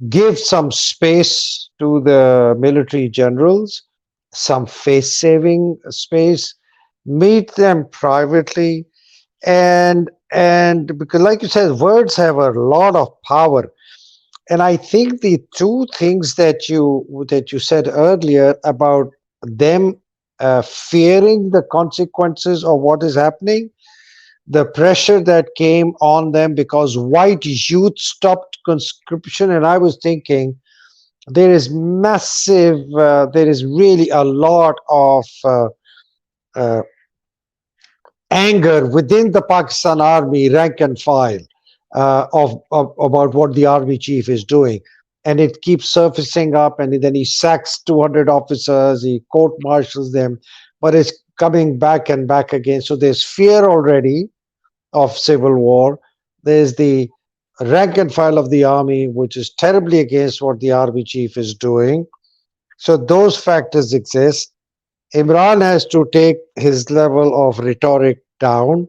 give some space to the military generals, some face saving space, meet them privately, and because like you said, words have a lot of power. And I think the two things that you said earlier about them fearing the consequences of what is happening, the pressure that came on them because white youth stopped conscription, and I was thinking there is really a lot of uh, anger within the Pakistan army rank and file about what the army chief is doing, and it keeps surfacing up, and then he sacks 200 officers, he court martials them, but it's coming back and back again. So there's fear already of civil war. There's the rank and file of the army, which is terribly against what the army chief is doing. So those factors exist. Imran has to take his level of rhetoric down,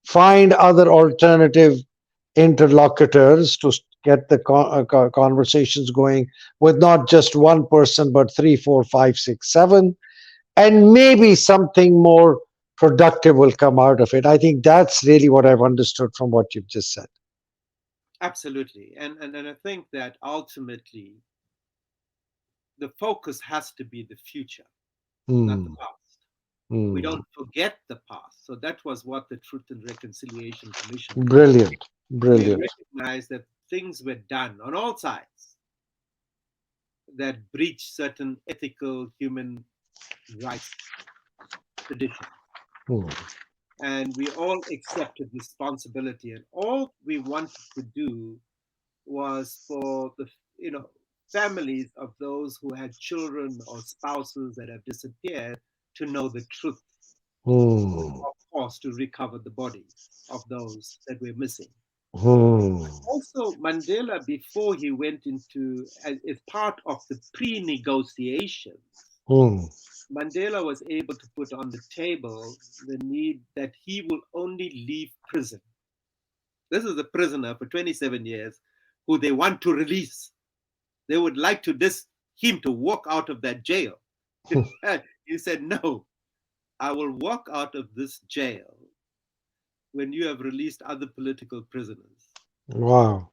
find other alternative interlocutors to get the conversations going with not just one person, but three, four, five, six, seven, and maybe something more productive will come out of it. I think that's really what I've understood from what you've just said. Absolutely. And I think that ultimately the focus has to be the future, not the Hmm, past. We hmm. don't forget the past. So that was what the Truth and Reconciliation Commission did. Brilliant, We brilliant. recognized that things were done on all sides that breached certain ethical human rights traditions. Hmm, And we all accepted responsibility. And all we wanted to do was for the families of those who had children or spouses that have disappeared to know the truth, hmm, of course, to recover the bodies of those that were missing. hmm, Also, Mandela, before he went into, as part of the pre negotiations, hmm, Mandela was able to put on the table the need that he will only leave prison. This is a prisoner for 27 years who they want to release. They would like to him to walk out of that jail. He said, "No, I will walk out of this jail when you have released other political prisoners." wow.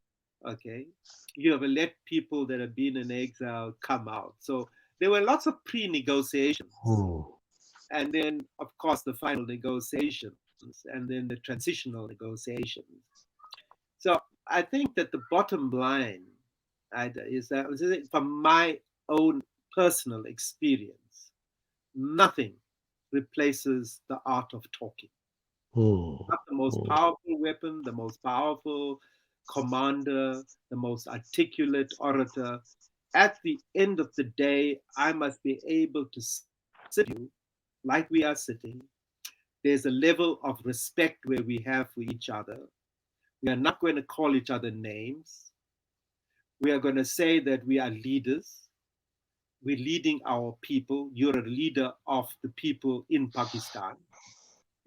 Okay, you have let people that have been in exile come out. So there were lots of pre-negotiations, Hmm, and then of course the final negotiations, and then the transitional negotiations. So I think that the bottom line is that from my own personal experience, nothing replaces the art of talking. hmm, Not the most hmm, powerful weapon, the most powerful commander, the most articulate orator. At the end of the day, I must be able to sit you like we are sitting. There's a level of respect where we have for each other. We are not going to call each other names. We are going to say that we are leaders. We're leading our people. You're a leader of the people in Pakistan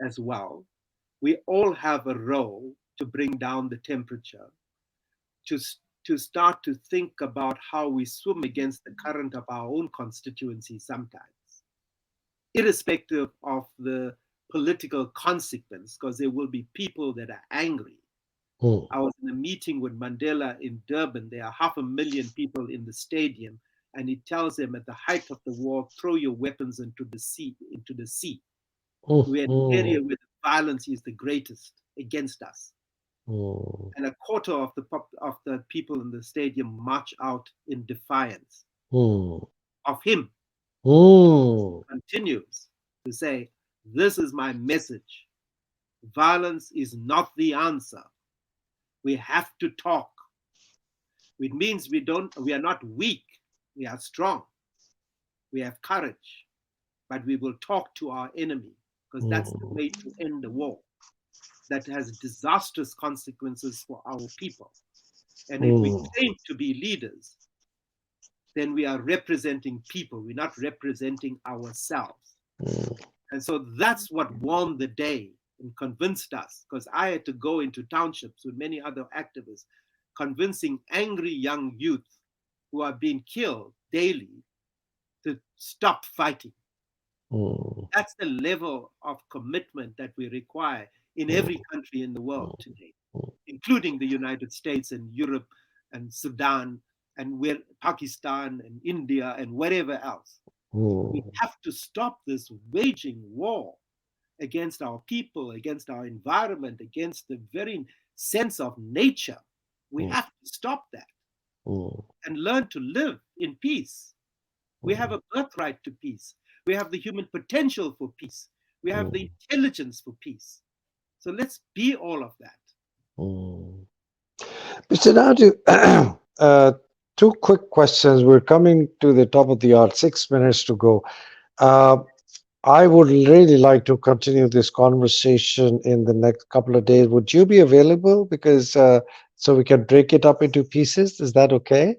as well. We all have a role to bring down the temperature, to, to start to think about how we swim against the current of our own constituency sometimes, irrespective of the political consequence, because there will be people that are angry. hmm, I was in a meeting with Mandela in Durban. There are 500,000 people in the stadium, and he tells them at the height of the war, throw your weapons into the sea, into the sea. hmm, We're an hmm, area where the violence is the greatest against us. hmm, And a quarter of of the people in the stadium march out in defiance hmm, of him. hmm, Continues to say, "This is my message. Violence is not the answer. We have to talk. It means we are not weak. We are strong. We have courage, but we will talk to our enemy because that's the hmm, way to end the war that has disastrous consequences for our people. And if we hmm, claim to be leaders, then we are representing people. We're not representing ourselves. And so that's what won the day and convinced us, because I had to go into townships with many other activists, convincing angry young youth who are being killed daily to stop fighting. hmm, That's the level of commitment that we require in every country in the world today, including the United States and Europe and Sudan and where Pakistan and India and wherever else. We hmm, have to stop this waging war against our people, against our environment, against the very sense of nature. We hmm, have to stop that hmm, and learn to live in peace. We have a birthright to peace. We have the human potential for peace. We have the hmm, intelligence for peace. So let's be all of that. hmm. Mr. Nadu, two quick questions. We're coming to the top of the hour, 6 minutes to go. Uh, I would really like to continue this conversation in the next couple of days. Would you be available? Because so we can break it up into pieces. Is that okay?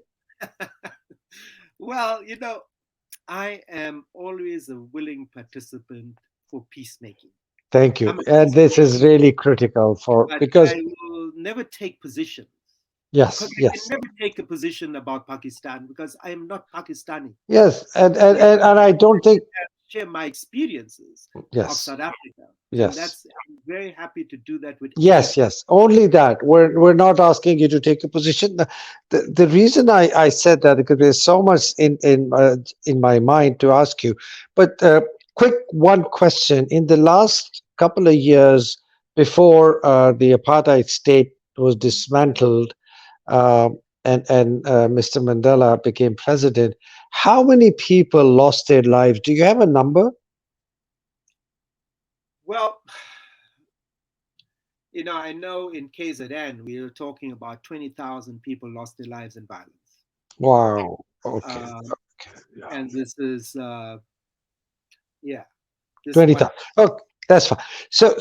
Well, I am always a willing participant for peacemaking. Thank you. I'm a And this peacemaker, is really critical for but because I will never take positions. Because yes, I can yes, never take a position about Pakistan because I am not Pakistani. yes, Yet and I don't think share my experiences of yes, South Africa, and yes. that's I'm very happy to do that with Yes, anybody. yes. Only that. We're not asking you to take a position. The reason I said that because there's so much in my mind to ask you. But quick one question: in the last couple of years before the apartheid state was dismantled, uh, and Mr. Mandela became president, how many people lost their lives? Do you have a number? Well, I know in KZN we are talking about 20,000 people lost their lives in violence, Wow. Okay. um, Yeah. and this is yeah, this what 20,000. Okay, that's fine. So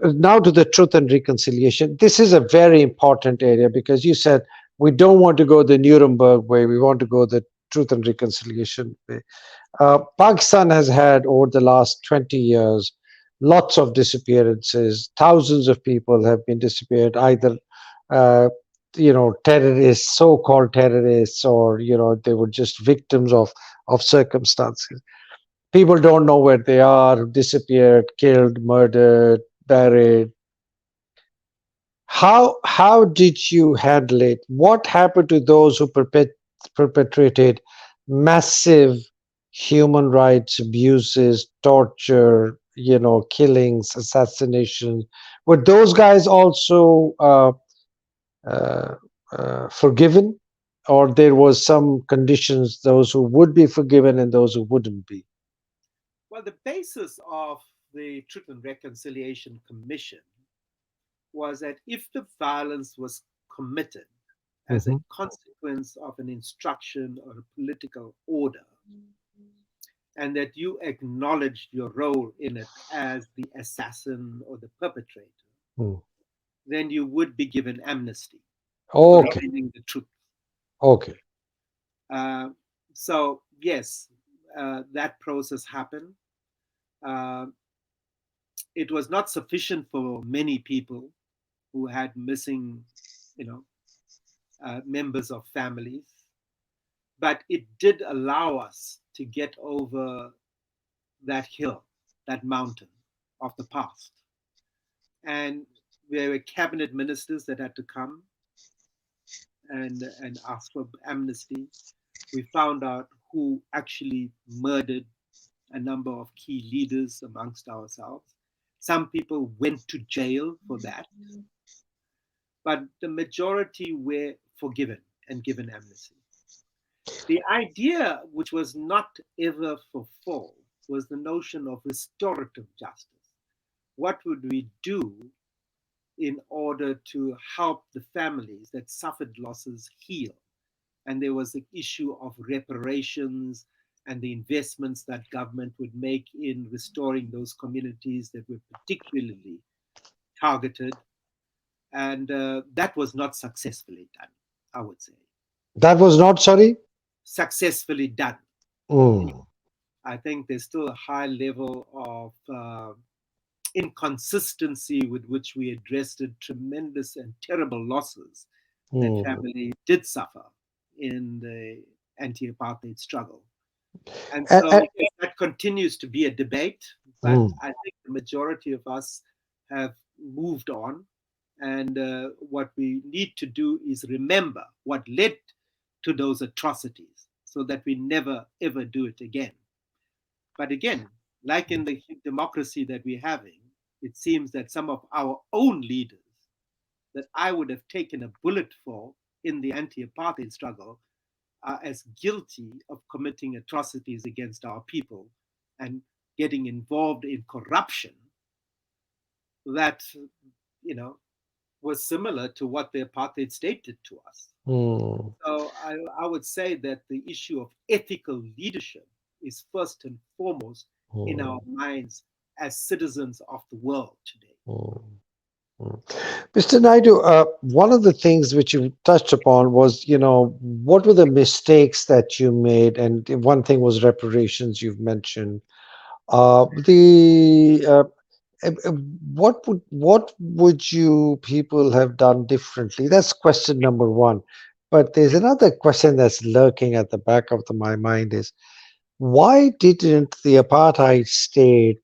now to the truth and reconciliation. This is a very important area because you said we don't want to go the Nuremberg way. We want to go the truth and reconciliation way. Pakistan has had over the last 20 years lots of disappearances. Thousands of people have been disappeared, either uh, terrorists, so-called terrorists, or they were just victims of circumstances. People don't know where they are, disappeared, killed, murdered, buried. How did you handle it? What happened to those who perpetrated massive human rights abuses, torture, killings, assassinations? Were those guys also uh, forgiven, or there was some conditions, those who would be forgiven and those who wouldn't be? well, the basis of the Truth and Reconciliation Commission was that if the violence was committed as a Hmm. consequence of an instruction or a political order, and that you acknowledged your role in it as the assassin or the perpetrator, then you would be given amnesty for Okay. revealing the truth. Okay. Uh, so, yes, that process happened. Uh, it was not sufficient for many people who had missing, you know, members of families, but it did allow us to get over that hill, that mountain of the past. And there were cabinet ministers that had to come and ask for amnesty. We found out who actually murdered a number of key leaders amongst ourselves. Some people went to jail for that, but the majority were forgiven and given amnesty. The idea, which was not ever fulfilled, was the notion of restorative justice. What would we do in order to help the families that suffered losses heal? And there was the issue of reparations and the investments that government would make in restoring those communities that were particularly targeted. And that was not successfully done, I would say. That was not sorry. Successfully done. Mm, I think there's still a high level of inconsistency with which we addressed the tremendous and terrible losses that mm. family did suffer in the anti-apartheid struggle. And And, so yes, that continues to be a debate, but mm, I think the majority of us have moved on. And what we need to do is remember what led to those atrocities so that we never, ever do it again. But again, like in the democracy that we're having, it seems that some of our own leaders that I would have taken a bullet for in the anti apartheid struggle are as guilty of committing atrocities against our people and getting involved in corruption that, you know, was similar to what the apartheid state did to us. mm, So I would say that the issue of ethical leadership is first and foremost in our mm, minds as citizens of the world today. mm. mm. Mr. Naidu, one of the things which you touched upon was, what were the mistakes that you made? And one thing was reparations you've mentioned. The uh, uh, what would you people have done differently? That's question number one. But there's another question that's lurking at the back of my mind is why didn't the apartheid state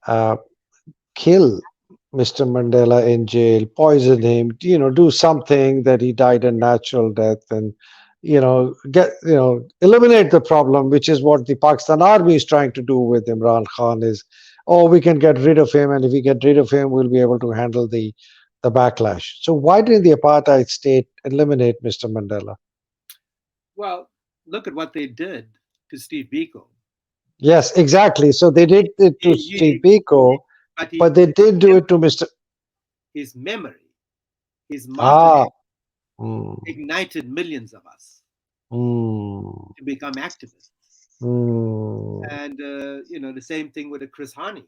uh, kill Mr. Mandela in jail, poison him, do something that he died a natural death and eliminate the problem, which is what the Pakistan army is trying to do with Imran Khan is, oh, we can get rid of him, and if we get rid of him, we'll be able to handle the backlash. So why didn't the apartheid state eliminate Mr. Mandela? Well, look at what they did to Steve Biko. Yes, exactly. So they did it to Steve Biko, But but they did do it to Mr. his memory, his Ah. martyrdom Mm, ignited millions of us mm, to become activists. mm, And the same thing with the Chris Hani.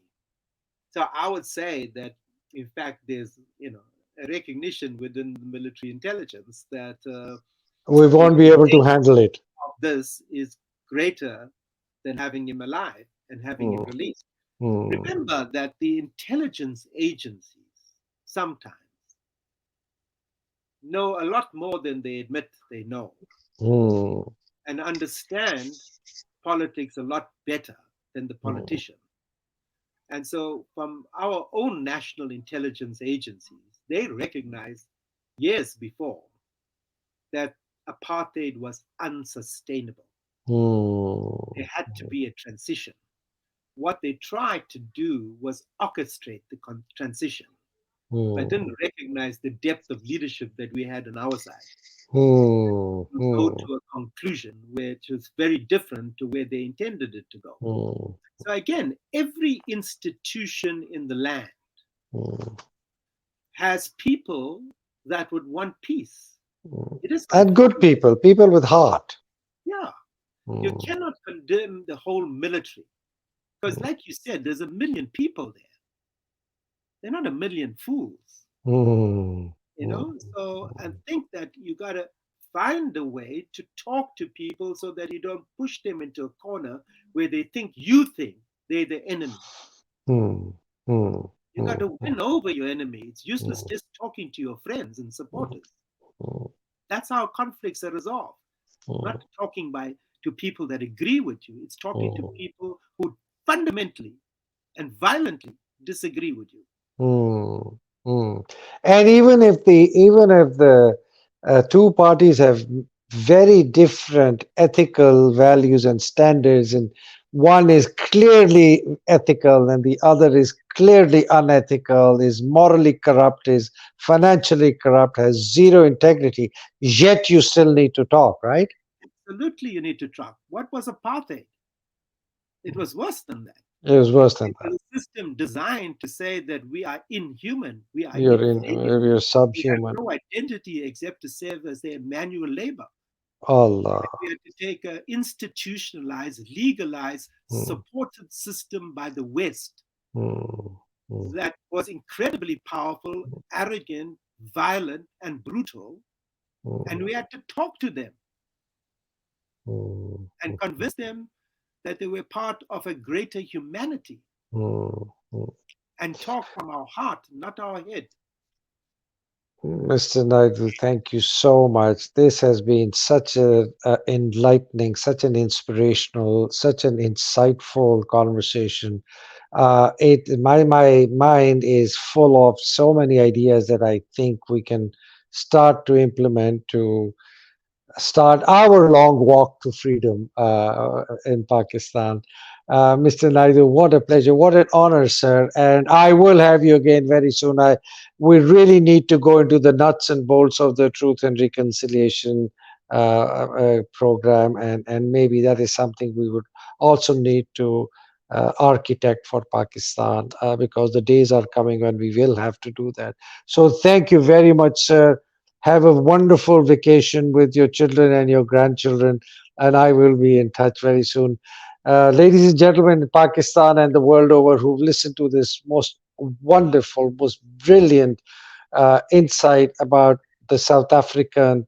So I would say that, in fact, there's a recognition within the military intelligence that we the won't be able to handle it. of this is greater than having him alive and having him Mm, released. mm, Remember that the intelligence agencies sometimes know a lot more than they admit they know mm, and understand politics a lot better than the mm, politician. And so, from our own national intelligence agencies, they recognized years before that apartheid was unsustainable. There mm, had to be a transition. What they tried to do was orchestrate the transition, but didn't mm, recognize the depth of leadership that we had on our side. mm, To go mm, to a conclusion which was very different to where they intended it to go. mm, So again, every institution in the land mm, has people that would want peace. mm. It is And good confining. people, people with heart. Yeah, you Mm, cannot condemn the whole military because, like you said, there's a million people there. They're not a million fools, mm, mm, So I think that you got to find a way to talk to people so that you don't push them into a corner where they think you think they're the enemy. mm, mm, You got mm, to win over your enemy. It's useless mm, just talking to your friends and mm, supporters. mm, That's how conflicts are resolved. Not talking to people that agree with you. It's talking to mm, people who fundamentally and violently disagree with you. mm, mm. And even if the two parties have very different ethical values and standards, and one is clearly ethical and the other is clearly unethical, is morally corrupt, is financially corrupt, has zero integrity, yet you still need to talk, right? Absolutely, you need to talk. What was apartheid? It was worse than that. It was worse than It that. was a system designed to say that we are inhuman, we are inferior, You're we have subhuman. no identity except to serve as their manual labor. Allah. We had to take an institutionalized, legalized, Mm, supported system by the West mm, mm, that was incredibly powerful, arrogant, violent, and brutal. And mm, we had to talk to them mm, and convince them that they were part of a greater humanity mm, mm. and talk from our heart, not our head. Mr. Naidu, thank you so much. This has been such a enlightening, such an inspirational, such an insightful conversation. My mind is full of so many ideas that I think we can start to implement to start our long walk to freedom in Pakistan. Mr. Naidu, what a pleasure, what an honor, sir. And I will have you again very soon. We really need to go into the nuts and bolts of the Truth and Reconciliation program, and maybe that is something we would also need to architect for Pakistan because the days are coming when we will have to do that. So thank you very much, sir. Have a wonderful vacation with your children and your grandchildren, and I will be in touch very soon. Ladies and gentlemen in Pakistan and the world over who've listened to this most wonderful, most brilliant insight about the South African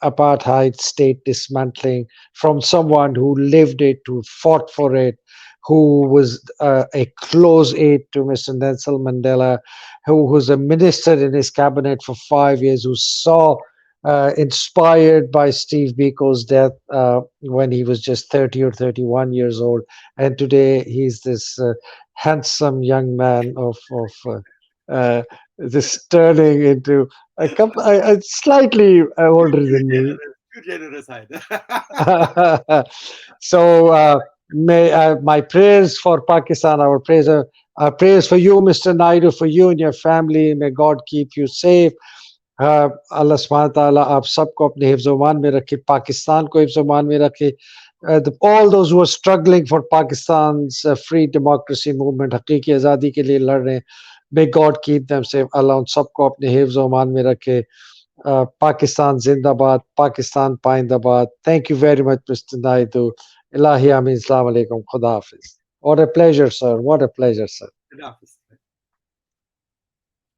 apartheid state dismantling from someone who lived it, who fought for it, who was a close aide to Mr. Nelson Mandela, who was a minister in his cabinet for 5 years, who saw, inspired by Steve Biko's death when he was just 30 or 31 years old. And today he's this handsome young man just turning into slightly older Too than me. generous, too generous, Haida. So may my prayers for Pakistan, our prayers for you, Mr. Naidu, for you and your family. May God keep you safe. अल्लाह सुब्हान ताला आप सबको अपने हिफ्ज़-ओ-मान में रखे, पाकिस्तान को हिफ्ज़-ओ-मान में रखे. All those who are struggling for Pakistan's free democracy movement, हकीकी आज़ादी के लिए लड़ रहे हैं, may God keep them safe. अल्लाह उन सबको अपने हिफ्ज़-ओ-मान में रखे. Pakistan Zindabad, Pakistan Paindabad. Thank you very much, Mr. Naidu. Ilahi Amin. Assalamu alaikum. Khuda Hafiz. What a pleasure, sir. What a pleasure, sir. Good office.